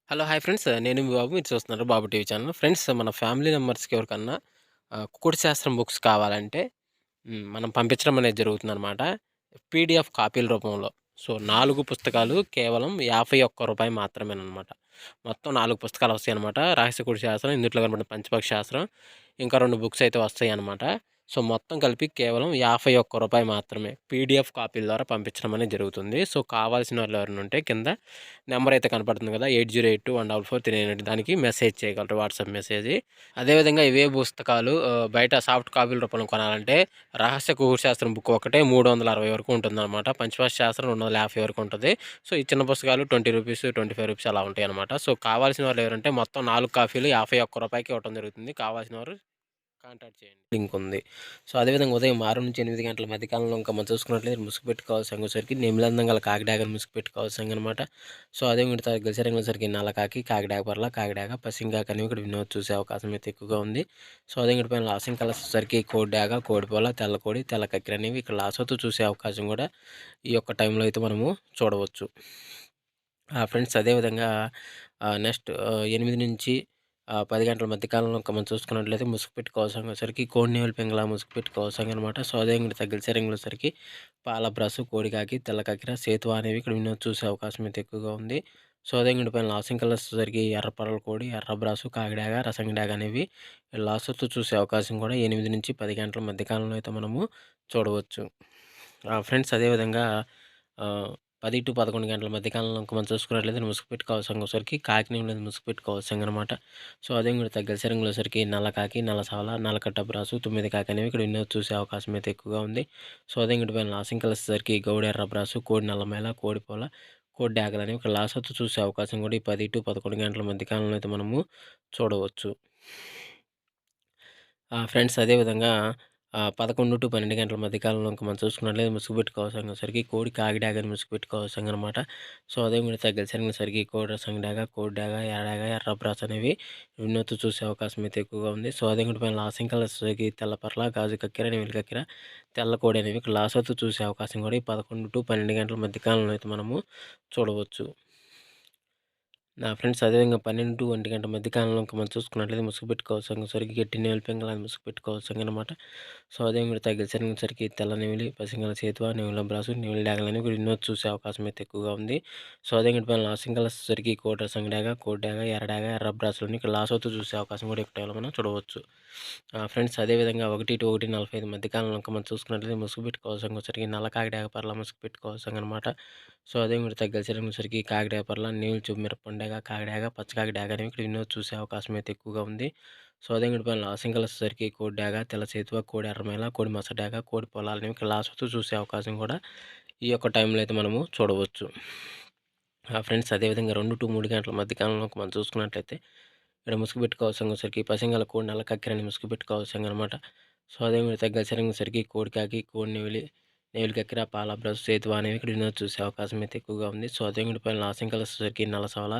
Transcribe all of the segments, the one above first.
Hello! Hi friends. నేను మీ బాబు. మీరు చూస్తున్నారు బాబు టీవీ ఛానల్. ఫ్రెండ్స్ మన ఫ్యామిలీ మెంబర్స్‌కి ఎవరికన్నా కుకుడు శాస్త్రం బుక్స్ కావాలంటే మనం పంపించడం అనేది జరుగుతుందనమాట. పీడీఎఫ్ కాపీల రూపంలో. సో, 4 పుస్తకాలు కేవలం రూ. 51 మాత్రమేననమాట. మొత్తం 4 పుస్తకాలు వస్తాయనమాట. రహస్య కుడి శాస్త్రం, ఇందుట్లో కనపడిన పంచపక్షి శాస్త్రం, ఇంకా 2 బుక్స్ అయితే వస్తాయనమాట. సో, మొత్తం కలిపి కేవలం రూ. 51 మాత్రమే. పీడీఎఫ్ కాపీల ద్వారా పంపించడం అనేది జరుగుతుంది. సో, కావాల్సిన వాళ్ళు ఎవరైనా ఉంటే కింద నెంబర్ అయితే కనపడుతుంది కదా! 8082144398 దానికి మెసేజ్ చేయగలరు. WhatsApp message. అదేవిధంగా ఇవే పుస్తకాలు బయట సాఫ్ట్ కాపీల రూపంలో కొనాలంటే రహస్య కుకుడు శాస్త్రం బుక్ ఒకటే 360 వరకు ఉంటుందన్నమాట. పంచభాష శాస్త్రం 250 వరకు ఉంటది. సో, ఈ చిన్న పుస్తకాలు రూ. 20, రూ. 25 అలా ఉంటాయన్నమాట. సో, కావాల్సిన వాళ్ళు ఎవరంటే మొత్తం 4 కాపీలు రూ. 51కి ఇవ్వటం జరుగుతుంది. కావాల్సిన వారు కాంటాక్ట్ చేయండి. లింక్ ఉంది. సో, అదేవిధంగా ఉదయం 6 నుంచి 8 గంటల మధ్య కాలంలో ఇంకా మనం చూసుకున్నట్లయితే ముసుగుపెట్టి కావాల్సంగోసరికి నిమిలందం గల కాకిడాగని ముసుగుపెట్టి కావాల్సంగనమాట. సో, అదే మిగతా గెలిసరంగోసరికి నల్లకాకి, కాకిడాగ పర్ల, కాకిడాగ, పసింగాక అనేవి ఇక్కడ వినోద్ చూసే అవకాశం అయితే ఎక్కువగా ఉంది. సో, అదే ఇంకటి పైన లాసింగ్ కలర్స్ వచ్చేసరికి కోడిడాగ, కోడిపోల, తెల్లకోడి, తెల్ల కక్కెర అనేవి ఇక్కడ లాసోతో చూసే అవకాశం కూడా ఈ యొక్క టైంలో అయితే మనము చూడవచ్చు. ఫ్రెండ్స్ అదేవిధంగా నెక్స్ట్ 8 నుంచి 10 గంటల మధ్య కాలంలో ఇంకా మనం చూసుకున్నట్లయితే ముసుగు పెట్టుకోవాల్సరికి కోడి నేవులు పింగళ ముసుగు పెట్టుకోవాల్సింది అనమాట. సో, అదే ఇంక తగిలి సరికి పాల బ్రష్, కోడికాకి, తెల్ల కక్కెర, సేతువ అనేవి ఇక్కడ వినోద్ చూసే అవకాశం అయితే ఎక్కువగా ఉంది. సో, అదే ఇంకటి పైన లాసింగ్ కలర్స్ వచ్చేసరికి ఎర్ర పర్ల కోడి, ఎర్ర బ్రాసు, కాకిడాగ, రసంగిడాగ అనేవి లాసోతో చూసే అవకాశం కూడా 8 నుంచి 10 గంటల మధ్య కాలంలో అయితే మనము చూడవచ్చు. ఫ్రెండ్స్ అదేవిధంగా ఆహ్ 10-11 గంటల మధ్య కాలంలో ఇంక మనం చూసుకున్నట్లయితే ముసుగు పెట్టుకోవాల్సరికి కాకిని అనేది ముసుగు పెట్టుకోవాల్సిందనమాట. సో, అదే ఇంకోటి తగ్గలసరికి నల్ల కాకి, నల్ల సావల, నల్లకట్ట బ్రాసు, 9 కాకి అనేవి ఇక్కడ వినోద్ చూసే అవకాశం అయితే ఎక్కువగా ఉంది. సో, అదే ఇంకోటి పైన లాసింగ్ కలిసేసరికి గౌడ ఎర్ర బ్రాసు, కోడి నల్లమేల, కోడిపోల, కోడి డాగలు అనేవి ఇక్కడ లాసొత్తు చూసే అవకాశం కూడా ఈ 10-11 గంటల మధ్య కాలంలో అయితే మనము చూడవచ్చు. ఫ్రెండ్స్ అదేవిధంగా 11-12 గంటల మధ్య కాలంలో ఇంక మనం చూసుకున్నట్లయితే ముసుగు పెట్టుకోవాల్సరికి కోడి కాకిడాగని ముసుగు పెట్టుకోవాల్సిందనమాట. సో, అదే మీరు తగ్గలసరికి కోడి రసంగిడాగ, కోడి డాగ, ఎర్రడాగ, ఎర్ర బ్రాస్ అనేవి వినోద్ చూసే అవకాశం అయితే ఎక్కువగా ఉంది. సో, అదే ఇంకోటి పైన లాసింగ్ కలర్స్‌కి తెల్ల పర్ల, గాజు కక్కెర, నెమిలి కక్కెర, తెల్ల కోడి అనేవి ఇక్కడ లాసొత్తు చూసే అవకాశం కూడా ఈ 11-12 గంటల మధ్య కాలంలో అయితే మనము చూడవచ్చు. ఫ్రెండ్స్ అదేవిధంగా 12-1 గంట మధ్య కాలంలో ఇంక మనం చూసుకున్నట్లయితే ముసుగు పెట్టుకోవాల్సరికి గట్టి నెమిలి పింగళాన్ని ముసుగు పెట్టుకోవాల్సిందనమాట. సో, అదే మీరు తగిలిసరికి తెల్ల నెమిలి, పసింగల సేతువ, నెమిలి బ్రాసు, నెమిలి డాగలని కూడా వినోద్ చూసే అవకాశం అయితే ఎక్కువగా ఉంది. సో, అదే ఇంకటి పైన లాసింగ్ కలర్సరికి కోడి రసంగి డాగ, కోడి డాగ, ఎర్ర డాగ, ఎర్ర బ్రాసులని ఇక్కడ లాసోతో చూసే అవకాశం కూడా ఎక్కువ టైంలో మనం చూడవచ్చు. ఫ్రెండ్స్ అదేవిధంగా 1-1:45 మధ్య కాలంలో ఇంక మనం చూసుకున్నట్లయితే ముసుగు పెట్టుకోవాల్సరికి నల్ల కాకిడాగ పర్ల ముసుగు పెట్టుకోవాల్సిందనమాట. సో, అదే మీరు తగ్గలసరికి కాకిడాగ పర్ల, నీళ్ళు చూపు మిరపండాగ, కాకిడాగ, పచ్చ కాకిడాగ అనేవి ఇక్కడ వినోద్ చూసే అవకాశం అయితే ఎక్కువగా ఉంది. సో, అదే ఇంకటి పైన లాసింగ్ కలర్సరికి కోడి డాగ, తెల్ల సేతువ, కోడి ఎర్రమేల, కోడి మస డాగ, కోడి పొలాలనేవి ఇక్కడ లాసోతో చూసే అవకాశం కూడా ఈ యొక్క టైంలో అయితే మనము చూడవచ్చు. ఫ్రెండ్స్ అదేవిధంగా 2-3 గంటల మధ్య కాలంలో మనం చూసుకున్నట్లయితే ఇక్కడ ముసుగు పెట్టుకోవాల్సరికి పసింగల కోడి నల్ల కక్కెరని ముసుగు పెట్టుకోవాల్సిందనమాట. సో, అదే మీరు తగ్గలసరికి కోడి కాకి, కోడి నెమిలి, నెమిలి కక్కెర, పాల బ్రష్, సేతువ అనేవి ఇక్కడ వినోద్ చూసే అవకాశం అయితే ఎక్కువగా ఉంది. సో, అదే ఇంకటి పైన లాసింగ్ కలర్సరికి నల్ల సవల,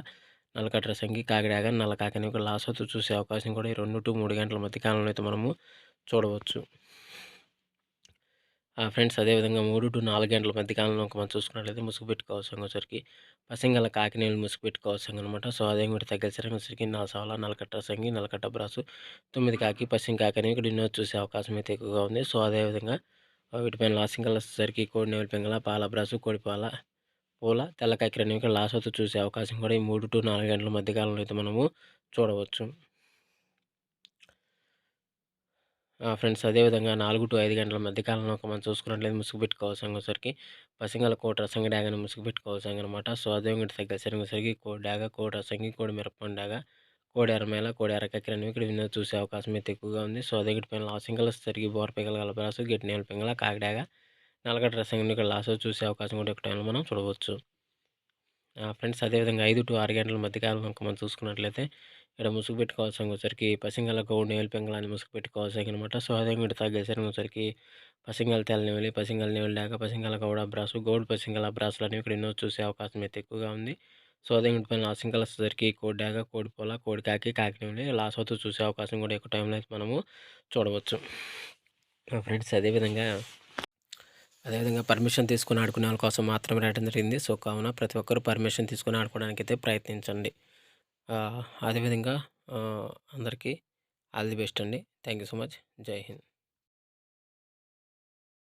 నల్లకట్ట రసంగి, కాకిడాగ, నల్ల కాకి అనేవి ఇక్కడ లాసోతో చూసే అవకాశం కూడా ఈ 2-3 గంటల మధ్య కాలంలో అయితే మనము చూడవచ్చు. ఫ్రెండ్స్ అదేవిధంగా 3-4 గంటల మధ్య కాలంలో మనం చూసుకున్నట్లయితే ముసుగు పెట్టుకోవాల్సరికి పసింగల కాకినేలు ముసుగు పెట్టుకోవాల్సిందనమాట. సో, అదే కూడా తగ్గలసరికి నా సవల, నల్లకట్ట రసంగి, నల్లకట్ట బ్రాసు, 9 కాకి, పసింగ్ కాకి అనేవి ఇక్కడ వినోద్ చూసే అవకాశం అయితే ఎక్కువగా ఉంది. సో, అదేవిధంగా వీటిపైన లాసింగ్ కలర్సరికి కోడి నెమలి పింగళ, పాల బ్రాసు, కోడి పాల, పూల, తెల్ల కక్కెర అనేవి ఇక్కడ లాసోతో చూసే అవకాశం కూడా ఈ 3-4 గంటల మధ్య కాలంలో అయితే మనము చూడవచ్చు. ఫ్రెండ్స్ అదేవిధంగా 4-5 గంటల మధ్య కాలంలో మనం చూసుకున్నట్లయితే ముసుగు పెట్టుకోవాల్సరికి పసింగల కోడి రసంగి డాగని ముసుగు పెట్టుకోవాల్సిందనమాట. సో, అదే ఇంకటి తగ్గలసరికి కోడి డాగ, కోడి రసంగి, కోడి మిరపపండు డాగ, కోడి ఎర్రమేల, కోడి ఎర్ర కక్కెర అనేవి ఇక్కడ వినోద్ చూసే అవకాశం అయితే ఎక్కువగా ఉంది. సో, అదే ఇంకటి పైన లాసింగ్ కలర్సరికి బోర పింగళ గలబ్రాసు, గట్టి నేల పింగళ, కాకిడాగ, నల్లగడ్డ రసంగిని ఇక్కడ లాసో చూసే అవకాశం కూడా ఒక టైంలో మనం చూడవచ్చు. ఫ్రెండ్స్ అదేవిధంగా 5-6 గంటల మధ్య కాలంలో మనం చూసుకున్నట్లయితే ఇక్కడ ముసుగు పెట్టుకోవాల్సరికి పసింగల గౌడు నేల పింగళాన్ని ముసుగు పెట్టుకోవాల్సనమాట. సో, అదే ఇంకటి తగ్గేసరికి పసింగల తెల్ల నెమిలి, పసింగల నెమిలి డాగ, పసింగల గౌడ బ్రాసు, గౌడు పసింగల బ్రాసులు అనేవి ఇక్కడ ఎన్నో చూసే అవకాశం అయితే ఎక్కువగా ఉంది. సో, అదే ఇంకటి పైన లాసింగ్ కలర్సరికి కోడి డాగ, కోడి పోల, కోడి కాకి, కాకి నెమిలి లాస్ అవుతూ చూసే అవకాశం కూడా ఎక్కువ టైంలో అయితే మనము చూడవచ్చు. ఫ్రెండ్స్ అదేవిధంగా పర్మిషన్ తీసుకొని ఆడుకునే వాళ్ళ కోసం మాత్రమే రాయడం జరిగింది. సో, కావున ప్రతి ఒక్కరు పర్మిషన్ తీసుకొని ఆడుకోవడానికైతే ప్రయత్నించండి. అదేవిధంగా అందరికీ ఆల్ ది బెస్ట్ అండి. Thank you so much. జై హింద్.